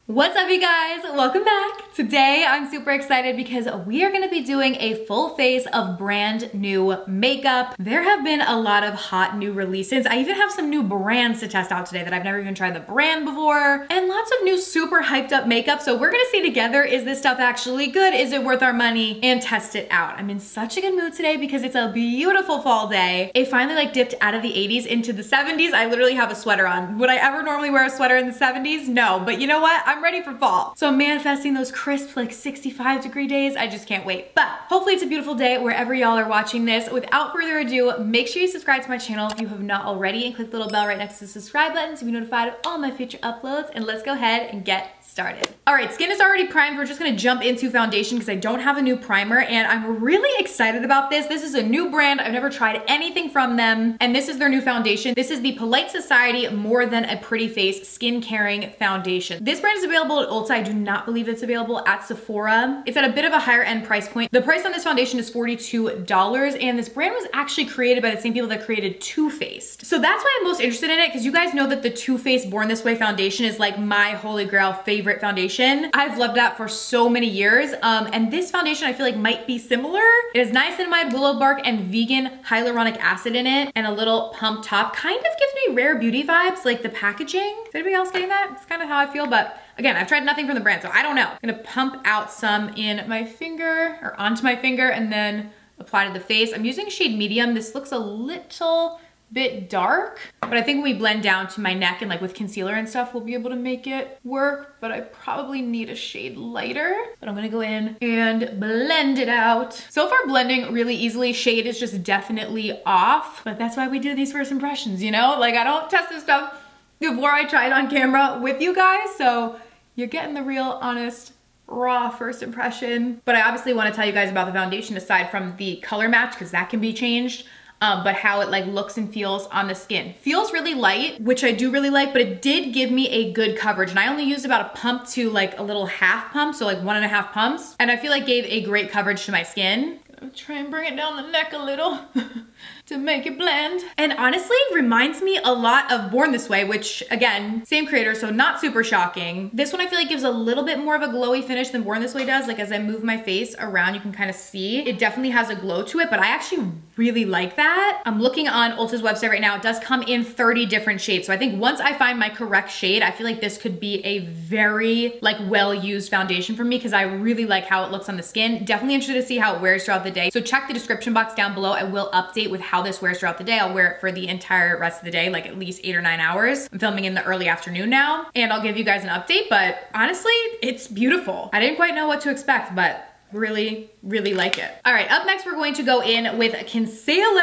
What's up, you guys? Welcome back. Today I'm super excited because we are gonna be doing a full face of brand new makeup. There have been a lot of hot new releases. I even have some new brands to test out today that I've never even tried the brand before, and lots of new super hyped up makeup. So we're gonna see together, is this stuff actually good? Is it worth our money? And test it out. I'm in such a good mood today because it's a beautiful fall day. It finally like dipped out of the 80s into the 70s. I literally have a sweater on. Would I ever normally wear a sweater in the 70s? No, but you know what? I'm ready for fall. So I'm manifesting those crisp like 65-degree days. I just can't wait. But hopefully it's a beautiful day wherever y'all are watching this. Without further ado, make sure you subscribe to my channel if you have not already and click the little bell right next to the subscribe button to be notified of all my future uploads. And let's go ahead and get started. All right, skin is already primed. We're just gonna jump into foundation because I don't have a new primer and I'm really excited about this. This is a new brand. I've never tried anything from them. And this is their new foundation. This is the Polite Society More Than a Pretty Face Skin Caring Foundation. This brand is available at Ulta. I do not believe it's available at Sephora. It's at a bit of a higher end price point. The price on this foundation is $42 and this brand was actually created by the same people that created Too Faced. So that's why I'm most interested in it, because you guys know that the Too Faced Born This Way foundation is like my holy grail favorite foundation. I've loved that for so many years. And this foundation I feel like might be similar. It has niacinamide, willow bark, and vegan hyaluronic acid in it, and a little pump top. Kind of gives me Rare Beauty vibes, like the packaging. Is anybody else getting that? It's kind of how I feel, but again, I've tried nothing from the brand, so I don't know. I'm gonna pump out some in my finger, or onto my finger, and then apply to the face. I'm using shade medium. This looks a little bit dark, but I think when we blend down to my neck and like with concealer and stuff, we'll be able to make it work, but I probably need a shade lighter. But I'm gonna go in and blend it out. So far blending really easily. Shade is just definitely off, but that's why we do these first impressions, you know? Like I don't test this stuff before I try it on camera with you guys, so you're getting the real, honest, raw first impression. But I obviously wanna tell you guys about the foundation aside from the color match, because that can be changed. But how it like looks and feels on the skin. Feels really light, which I do really like, but it did give me a good coverage. And I only used about a pump to like a little half pump, so like 1.5 pumps. And I feel like gave a great coverage to my skin. Gonna try and bring it down the neck a little to make it blend. And honestly, reminds me a lot of Born This Way, which again, same creator, so not super shocking. This one I feel like gives a little bit more of a glowy finish than Born This Way does. Like as I move my face around, you can kind of see it definitely has a glow to it, but I actually really like that. I'm looking on Ulta's website right now. It does come in 30 different shades. So I think once I find my correct shade, I feel like this could be a very like well-used foundation for me because I really like how it looks on the skin. Definitely interested to see how it wears throughout the day. So check the description box down below. I will update with how this wears throughout the day. I'll wear it for the entire rest of the day, like at least 8 or 9 hours. I'm filming in the early afternoon now, and I'll give you guys an update, but honestly, it's beautiful. I didn't quite know what to expect, but really like it. All right, up next we're going to go in with concealer.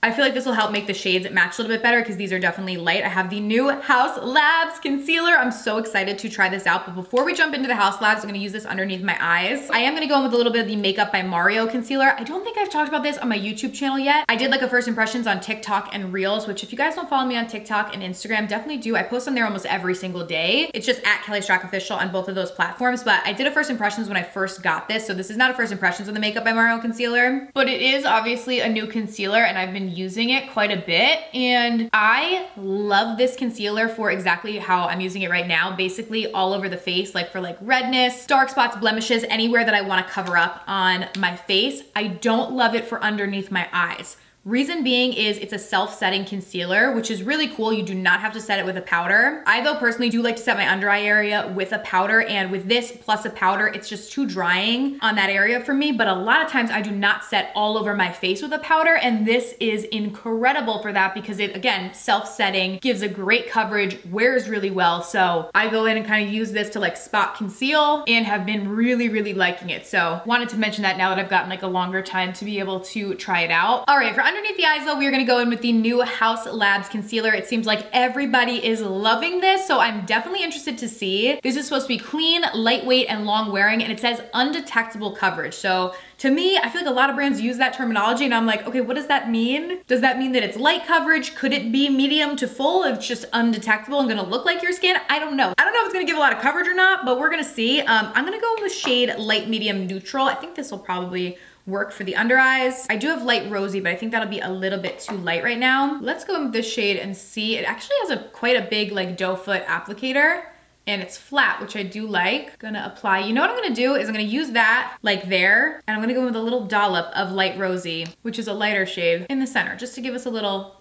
I feel like this will help make the shades match a little bit better because these are definitely light. I have the new Haus Labs concealer. I'm so excited to try this out, but before we jump into the Haus Labs, I'm gonna use this underneath my eyes. I am gonna go in with a little bit of the Makeup by Mario concealer. I don't think I've talked about this on my YouTube channel yet. I did like a first impressions on TikTok and Reels, which if you guys don't follow me on TikTok and Instagram, definitely do. I post on there almost every single day. It's just at Kelly Strack Official on both of those platforms, but I did a first impressions when I first got this, so this is not a first impressions of the Makeup by Mario concealer, but it is obviously a new concealer and I've been using it quite a bit, and I love this concealer for exactly how I'm using it right now. Basically all over the face, like for like redness, dark spots, blemishes, anywhere that I want to cover up on my face. I don't love it for underneath my eyes. Reason being is it's a self-setting concealer, which is really cool. You do not have to set it with a powder. I though personally do like to set my under eye area with a powder, and with this plus a powder, it's just too drying on that area for me. But a lot of times I do not set all over my face with a powder, and this is incredible for that because it, again, self-setting, gives a great coverage, wears really well. So I go in and kind of use this to like spot conceal and have been really liking it. So wanted to mention that now that I've gotten like a longer time to be able to try it out. All right, for underneath the eyes though, we are gonna go in with the new Haus Labs concealer. It seems like everybody is loving this, so I'm definitely interested to see. This is supposed to be clean, lightweight, and long wearing, and it says undetectable coverage. So to me, I feel like a lot of brands use that terminology and I'm like, okay, what does that mean? Does that mean that it's light coverage? Could it be medium to full? It's just undetectable and gonna look like your skin? I don't know. I don't know if it's gonna give a lot of coverage or not, but we're gonna see. I'm gonna go with shade light, medium, neutral. I think this will probably work for the under eyes. I do have light rosy, but I think that'll be a little bit too light right now. Let's go in with this shade and see. It actually has quite a big like doe foot applicator, and it's flat, which I do like. Gonna apply, you know what I'm gonna do is I'm gonna use that like there, and I'm gonna go with a little dollop of Light Rosy, which is a lighter shade, in the center, just to give us a little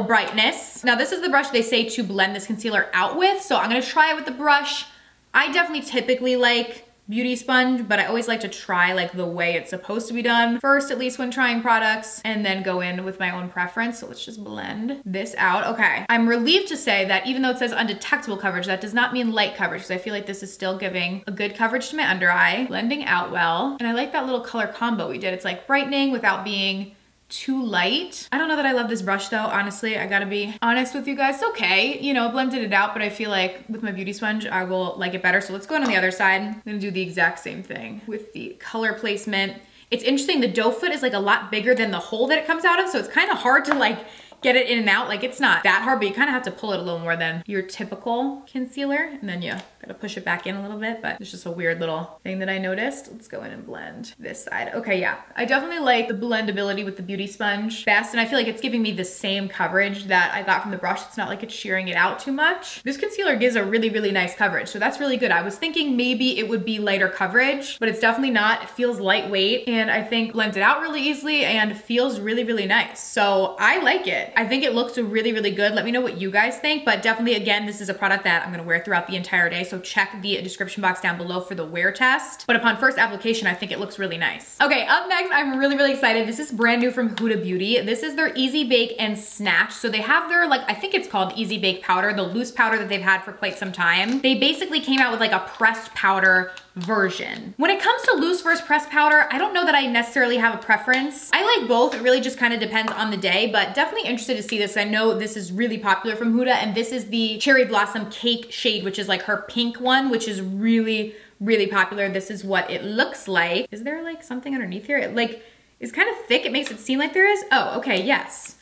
brightness. Now this is the brush they say to blend this concealer out with, so I'm gonna try it with the brush. I definitely typically like beauty sponge, but I always like to try like the way it's supposed to be done first, at least when trying products, and then go in with my own preference. So let's just blend this out. Okay, I'm relieved to say that even though it says undetectable coverage, that does not mean light coverage, because I feel like this is still giving a good coverage to my under eye, blending out well. And I like that little color combo we did. It's like brightening without being too light. I don't know that I love this brush though, honestly. I gotta be honest with you guys. It's okay, you know, blended it out, but I feel like with my beauty sponge, I will like it better. So let's go on the other side. I'm gonna do the exact same thing with the color placement. It's interesting, the doe foot is like a lot bigger than the hole that it comes out of, so it's kind of hard to like get it in and out. Like it's not that hard, but you kind of have to pull it a little more than your typical concealer. And then you gotta push it back in a little bit, but it's just a weird little thing that I noticed. Let's go in and blend this side. Okay, yeah. I definitely like the blendability with the beauty sponge best, and I feel like it's giving me the same coverage that I got from the brush. It's not like it's shearing it out too much. This concealer gives a really, really nice coverage, so that's really good. I was thinking maybe it would be lighter coverage, but it's definitely not. It feels lightweight, and I think blends it out really easily and feels really, really nice. So I like it. I think it looks really, really good. Let me know what you guys think, but definitely, again, this is a product that I'm gonna wear throughout the entire day, so check the description box down below for the wear test. But upon first application, I think it looks really nice. Okay, up next, I'm really, really excited. This is brand new from Huda Beauty. This is their Easy Bake and Snatch. So they have their, like, I think it's called Easy Bake Powder, the loose powder that they've had for quite some time. They basically came out with like a pressed powder version. When it comes to loose versus pressed powder, I don't know that I necessarily have a preference. I like both. It really just kind of depends on the day, but definitely interested to see this. I know this is really popular from Huda, and this is the Cherry Blossom Cake shade, which is like her pink one, which is really, really popular. This is what it looks like. Is there like something underneath here? It like is kind of thick. It makes it seem like there is. Oh, okay, yes.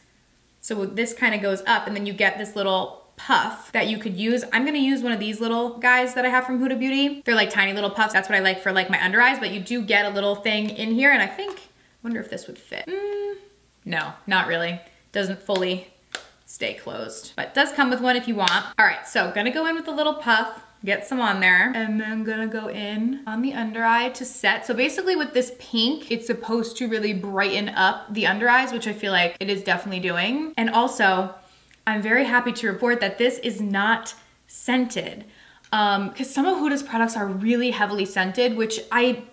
So this kind of goes up, and then you get this little puff that you could use. I'm gonna use one of these little guys that I have from Huda Beauty. They're like tiny little puffs. That's what I like for like my under eyes, but you do get a little thing in here, and I think, wonder if this would fit. No, not really. Doesn't fully stay closed, but does come with one if you want. All right, so gonna go in with a little puff, get some on there, and then gonna go in on the under eye to set. So basically with this pink, it's supposed to really brighten up the under eyes, which I feel like it is definitely doing. And also, I'm very happy to report that this is not scented. Because some of Huda's products are really heavily scented, which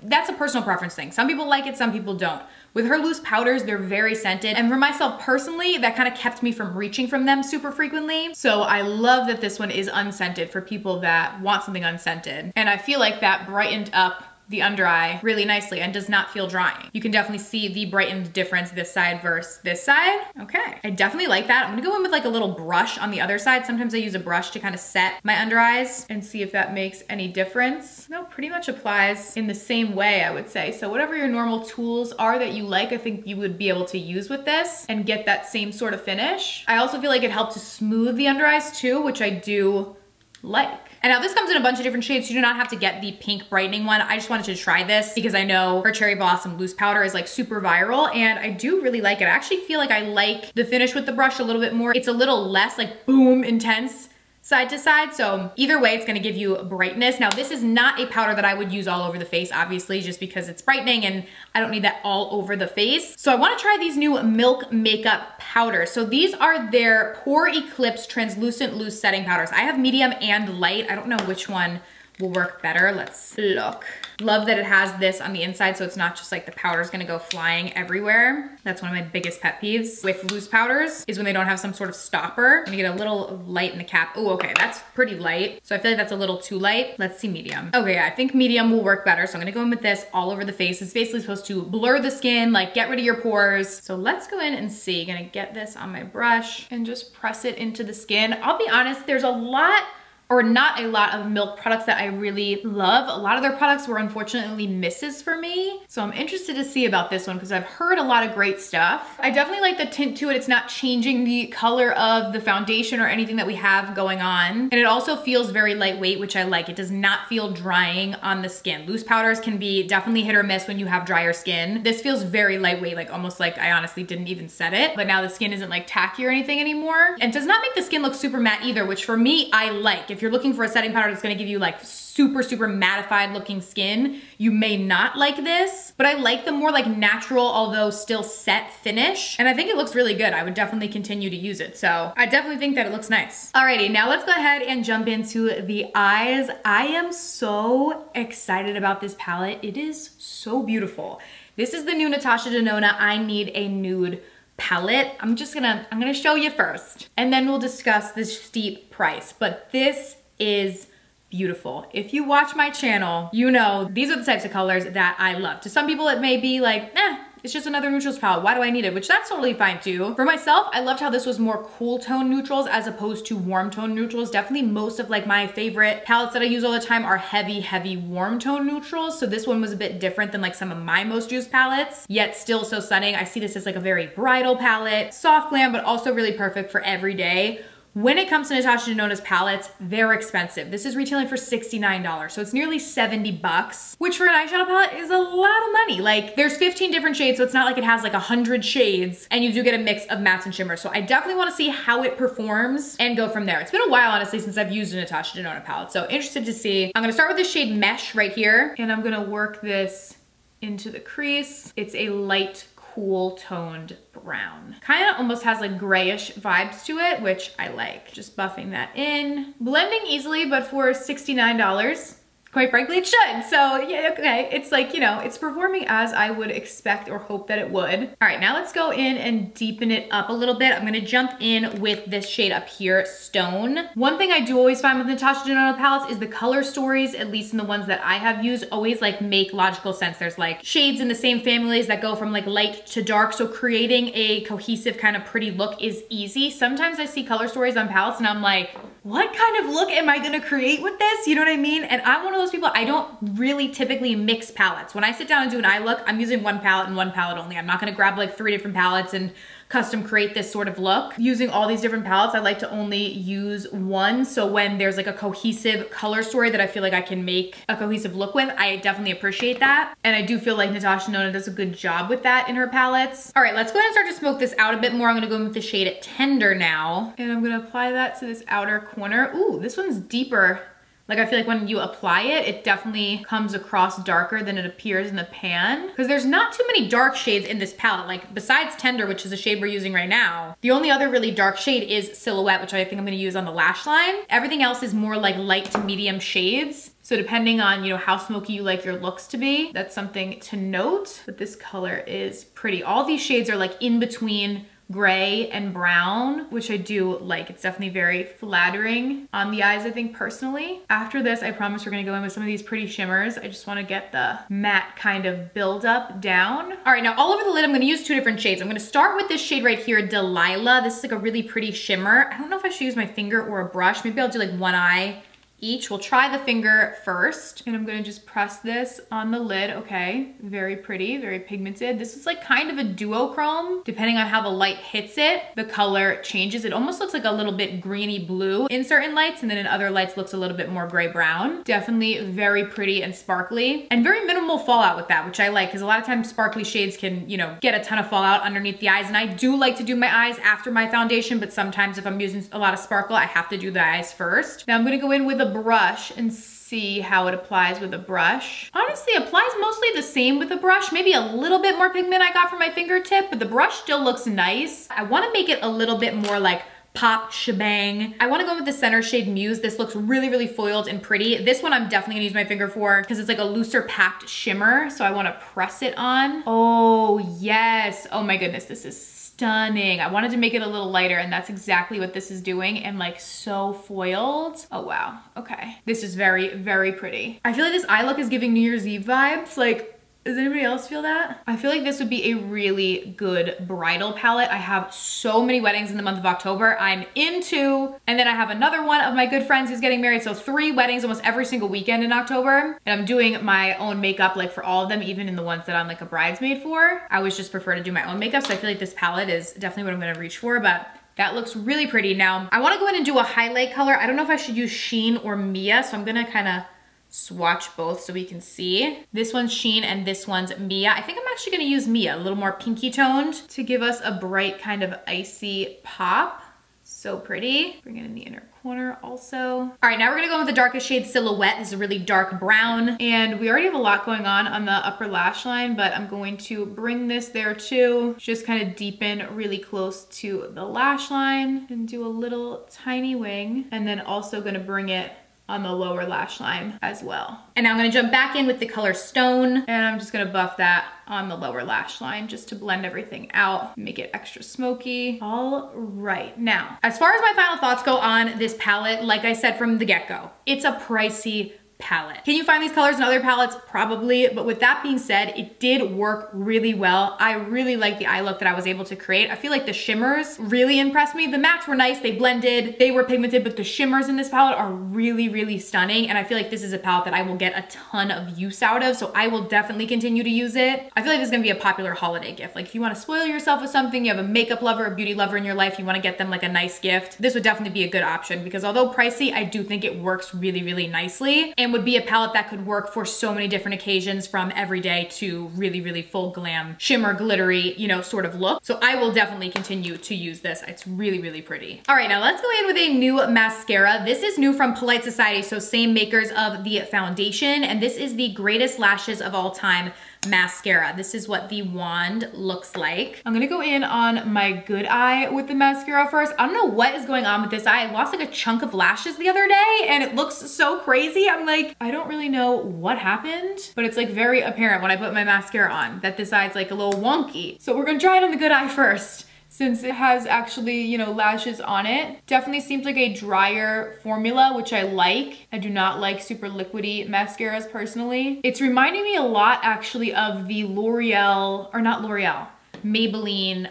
that's a personal preference thing. Some people like it, some people don't. With her loose powders, they're very scented. And for myself personally, that kind of kept me from reaching from them super frequently. So I love that this one is unscented for people that want something unscented. And I feel like that brightened up the under eye really nicely and does not feel drying. You can definitely see the brightened difference this side versus this side. Okay, I definitely like that. I'm gonna go in with like a little brush on the other side. Sometimes I use a brush to kind of set my under eyes and see if that makes any difference. No, pretty much applies in the same way, I would say. So whatever your normal tools are that you like, I think you would be able to use with this and get that same sort of finish. I also feel like it helped to smooth the under eyes too, which I do like. And now this comes in a bunch of different shades. So you do not have to get the pink brightening one. I just wanted to try this because I know her Cherry Blossom loose powder is like super viral, and I do really like it. I actually feel like I like the finish with the brush a little bit more. It's a little less like boom intense side to side. So either way, it's gonna give you brightness. Now this is not a powder that I would use all over the face, obviously, just because it's brightening and I don't need that all over the face. So I wanna try these new Milk Makeup powders. So these are their Pore Eclipse Translucent Loose Setting Powders. I have medium and light. I don't know which one will work better. Let's look. Love that it has this on the inside, so it's not just like the powder's gonna go flying everywhere. That's one of my biggest pet peeves with loose powders, is when they don't have some sort of stopper. And you get a little light in the cap. Oh, okay, that's pretty light. So I feel like that's a little too light. Let's see medium. Okay, yeah, I think medium will work better. So I'm gonna go in with this all over the face. It's basically supposed to blur the skin, like get rid of your pores. So let's go in and see. Gonna get this on my brush and just press it into the skin. I'll be honest, there's a lot, or not a lot, of Milk products that I really love. A lot of their products were unfortunately misses for me. So I'm interested to see about this one because I've heard a lot of great stuff. I definitely like the tint to it. It's not changing the color of the foundation or anything that we have going on. And it also feels very lightweight, which I like. It does not feel drying on the skin. Loose powders can be definitely hit or miss when you have drier skin. This feels very lightweight, like almost like I honestly didn't even set it, but now the skin isn't like tacky or anything anymore. And does not make the skin look super matte either, which for me, I like. if you're looking for a setting powder that's gonna give you like super, super mattified looking skin, you may not like this, but I like the more like natural, although still set finish. And I think it looks really good. I would definitely continue to use it. So I definitely think that it looks nice. Alrighty, now let's go ahead and jump into the eyes. I am so excited about this palette. It is so beautiful. This is the new Natasha Denona I Need a Nude palette. I'm gonna show you first, and then we'll discuss this steep price, but this is beautiful. If you watch my channel, you know these are the types of colors that I love. To some people it may be like, it's just another neutrals palette. Why do I need it? Which that's totally fine too. For myself, I loved how this was more cool tone neutrals as opposed to warm tone neutrals. Definitely most of like my favorite palettes that I use all the time are heavy, heavy warm tone neutrals. So this one was a bit different than like some of my most used palettes, yet still so stunning. I see this as like a very bridal palette, soft glam, but also really perfect for every day. When it comes to Natasha Denona's palettes, they're expensive. This is retailing for $69, so it's nearly 70 bucks, which for an eyeshadow palette is a lot of money. Like there's 15 different shades, so it's not like it has like 100 shades, and you do get a mix of mattes and shimmers. So I definitely wanna see how it performs and go from there. It's been a while, honestly, since I've used a Natasha Denona palette, so interested to see. I'm gonna start with the shade Mesh right here, and I'm gonna work this into the crease. It's a light, cool toned brown. Kind of almost has like grayish vibes to it, which I like. Just buffing that in. Blending easily, but for $69, quite frankly, it should. So yeah, okay. It's like, you know, it's performing as I would expect or hope that it would. All right, now let's go in and deepen it up a little bit. I'm gonna jump in with this shade up here, Stone. One thing I do always find with Natasha Denona palettes is the color stories, at least in the ones that I have used, always like make logical sense. There's like shades in the same families that go from like light to dark. So creating a cohesive kind of pretty look is easy. Sometimes I see color stories on palettes and I'm like, what kind of look am I gonna create with this? You know what I mean? And I'm one of those people, I don't really typically mix palettes. When I sit down and do an eye look, I'm using one palette and one palette only. I'm not gonna grab like 3 different palettes and custom create this sort of look. Using all these different palettes, I like to only use one. So when there's like a cohesive color story that I feel like I can make a cohesive look with, I definitely appreciate that. And I do feel like Natasha Denona does a good job with that in her palettes. All right, let's go ahead and start to smoke this out a bit more. I'm gonna go in with the shade Tender now. And I'm gonna apply that to this outer corner. Ooh, this one's deeper. Like I feel like when you apply it, it definitely comes across darker than it appears in the pan. Because there's not too many dark shades in this palette. Like besides Tender, which is a shade we're using right now, the only other really dark shade is Silhouette, which I think I'm gonna use on the lash line. Everything else is more like light to medium shades. So depending on, you know, how smoky you like your looks to be, that's something to note. But this color is pretty. All these shades are like in between gray and brown, which I do like. It's definitely very flattering on the eyes, I think, personally. After this, I promise we're gonna go in with some of these pretty shimmers. I just wanna get the matte kind of build up down. All right, now all over the lid, I'm gonna use 2 different shades. I'm gonna start with this shade right here, Delilah. This is like a really pretty shimmer. I don't know if I should use my finger or a brush. Maybe I'll do like one eye each. We'll try the finger first, and I'm gonna just press this on the lid. Okay, very pretty, very pigmented. This is like kind of a duochrome. Depending on how the light hits it, the color changes. It almost looks like a little bit greeny blue in certain lights, and then in other lights looks a little bit more gray brown. Definitely very pretty and sparkly, and very minimal fallout with that, which I like, because a lot of times sparkly shades can, you know, get a ton of fallout underneath the eyes, and I do like to do my eyes after my foundation, but sometimes if I'm using a lot of sparkle, I have to do the eyes first. Now I'm gonna go in with a brush and see how it applies with a brush. Honestly, it applies mostly the same with a brush, maybe a little bit more pigment I got from my fingertip, but the brush still looks nice. I wanna make it a little bit more like pop shebang. I wanna go with the center shade Muse. This looks really, really foiled and pretty. This one I'm definitely gonna use my finger for because it's like a looser packed shimmer, so I wanna press it on. Oh yes, oh my goodness, this is stunning. I wanted to make it a little lighter, and that's exactly what this is doing, and like so foiled. Oh wow, okay. This is very, very pretty. I feel like this eye look is giving New Year's Eve vibes. Like, does anybody else feel that? I feel like this would be a really good bridal palette. I have so many weddings in the month of October I'm into, and then I have another one of my good friends who's getting married, so 3 weddings almost every single weekend in October. And I'm doing my own makeup like for all of them, even in the ones that I'm like a bridesmaid for. I always just prefer to do my own makeup, so I feel like this palette is definitely what I'm gonna reach for, but that looks really pretty. Now, I wanna go in and do a highlight color. I don't know if I should use Sheen or Mia, so I'm gonna kinda swatch both so we can see. This one's Sheen and this one's Mia. I think I'm actually gonna use Mia, a little more pinky toned to give us a bright kind of icy pop. So pretty. Bring it in the inner corner also. All right, now we're gonna go with the darkest shade Silhouette. This is a really dark brown, and we already have a lot going on the upper lash line, but I'm going to bring this there too. Just kind of deepen really close to the lash line and do a little tiny wing, and then also gonna bring it on the lower lash line as well. And now I'm gonna jump back in with the color Stone, and I'm just gonna buff that on the lower lash line just to blend everything out, make it extra smoky. All right, now, as far as my final thoughts go on this palette, like I said from the get-go, it's a pricey palette. Can you find these colors in other palettes? Probably, but with that being said, it did work really well. I really like the eye look that I was able to create. I feel like the shimmers really impressed me. The mattes were nice, they blended, they were pigmented, but the shimmers in this palette are really, really stunning, and I feel like this is a palette that I will get a ton of use out of, so I will definitely continue to use it. I feel like this is gonna be a popular holiday gift. Like if you wanna spoil yourself with something, you have a makeup lover, a beauty lover in your life, you wanna get them like a nice gift, this would definitely be a good option because although pricey, I do think it works really, really nicely and would be a palette that could work for so many different occasions from everyday to really, really full glam, shimmer, glittery, you know, sort of look. So I will definitely continue to use this. It's really, really pretty. All right, now let's go in with a new mascara. This is new from Polite Society, so same makers of the foundation, and this is the Greatest Lashes of All Time mascara. This is what the wand looks like. I'm gonna go in on my good eye with the mascara first. I don't know what is going on with this eye. I lost like a chunk of lashes the other day and it looks so crazy. I'm like, I don't really know what happened, but it's like very apparent when I put my mascara on that this eye's like a little wonky. So we're gonna try it on the good eye first, since it has actually, you know, lashes on it. Definitely seems like a drier formula, which I like. I do not like super liquidy mascaras personally. It's reminding me a lot actually of the L'Oreal, or not L'Oreal, Maybelline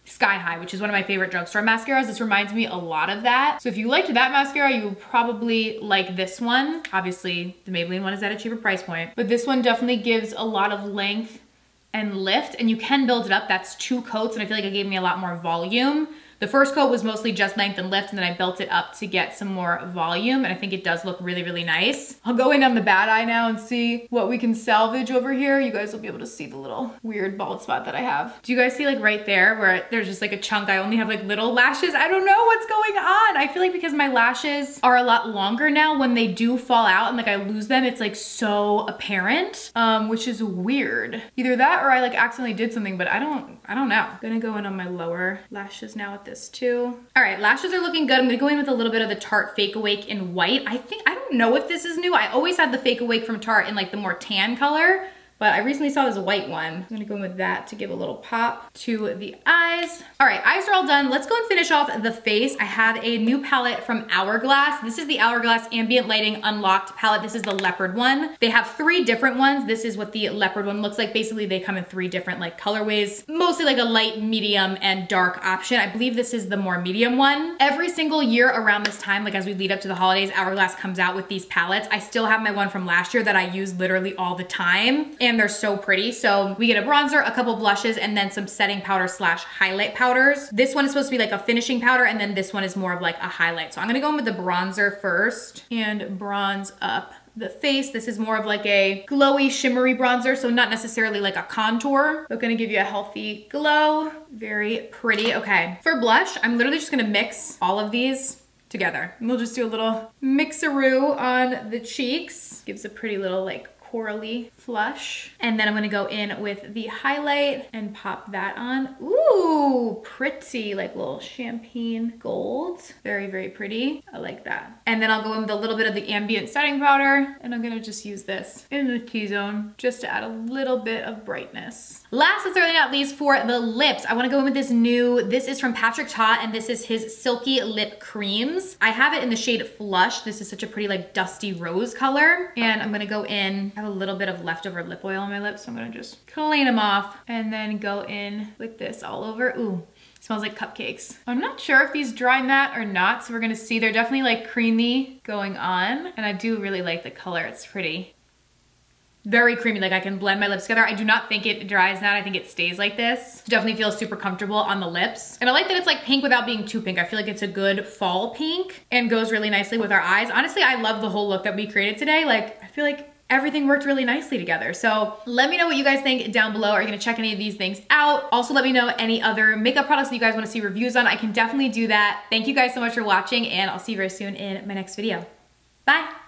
Sky High, which is one of my favorite drugstore mascaras. This reminds me a lot of that. So if you liked that mascara, you will probably like this one. Obviously, the Maybelline one is at a cheaper price point, but this one definitely gives a lot of length and lift, and you can build it up. That's 2 coats, and I feel like it gave me a lot more volume. The first coat was mostly just length and lift, and then I built it up to get some more volume, and I think it does look really, really nice. I'll go in on the bad eye now and see what we can salvage over here. You guys will be able to see the little weird bald spot that I have. Do you guys see like right there where there's just like a chunk? I only have like little lashes. I don't know what's going on. I feel like because my lashes are a lot longer now, when they do fall out and like I lose them, it's like so apparent, which is weird. Either that or I like accidentally did something, but I don't know. I'm gonna go in on my lower lashes now with this too. All right, lashes are looking good. I'm gonna go in with a little bit of the Tarte Fake Awake in white. I don't know if this is new. I always had the Fake Awake from Tarte in like the more tan color, but I recently saw this white one. I'm gonna go in with that to give a little pop to the eyes. All right, eyes are all done. Let's go and finish off the face. I have a new palette from Hourglass. This is the Hourglass Ambient Lighting Unlocked palette. This is the leopard one. They have 3 different ones. This is what the leopard one looks like. Basically, they come in 3 different like colorways, mostly like a light, medium, and dark option. I believe this is the more medium one. Every single year around this time, like as we lead up to the holidays, Hourglass comes out with these palettes. I still have my one from last year that I use literally all the time, and they're so pretty. So we get a bronzer, a couple blushes, and then some setting powder slash highlight powders. This one is supposed to be like a finishing powder, and then this one is more of like a highlight. So I'm gonna go in with the bronzer first and bronze up the face. This is more of like a glowy, shimmery bronzer, so not necessarily like a contour, but gonna give you a healthy glow. Very pretty. Okay, for blush, I'm literally just gonna mix all of these together. And we'll just do a little mixaroo on the cheeks. Gives a pretty little like corally flush. And then I'm gonna go in with the highlight and pop that on. Ooh, pretty, like little champagne gold. Very, very pretty. I like that. And then I'll go in with a little bit of the ambient setting powder, and I'm gonna just use this in the T-zone just to add a little bit of brightness. Last but certainly not least, for the lips, I wanna go in with this is from Patrick Ta, and this is his Silky Lip Creams. I have it in the shade Flush. This is such a pretty like dusty rose color. And I'm gonna go in, I have a little bit of leftover lip oil on my lips, so I'm gonna just clean them off and then go in with this all over. Ooh, smells like cupcakes. I'm not sure if these dry matte or not, so we're gonna see. They're definitely like creamy going on, and I do really like the color. It's pretty. Very creamy, like I can blend my lips together. I do not think it dries matte. I think it stays like this. It definitely feels super comfortable on the lips. And I like that it's like pink without being too pink. I feel like it's a good fall pink and goes really nicely with our eyes. Honestly, I love the whole look that we created today. Like, I feel like everything worked really nicely together. So let me know what you guys think down below. Are you gonna check any of these things out? Also let me know any other makeup products that you guys wanna see reviews on. I can definitely do that. Thank you guys so much for watching, and I'll see you very soon in my next video. Bye.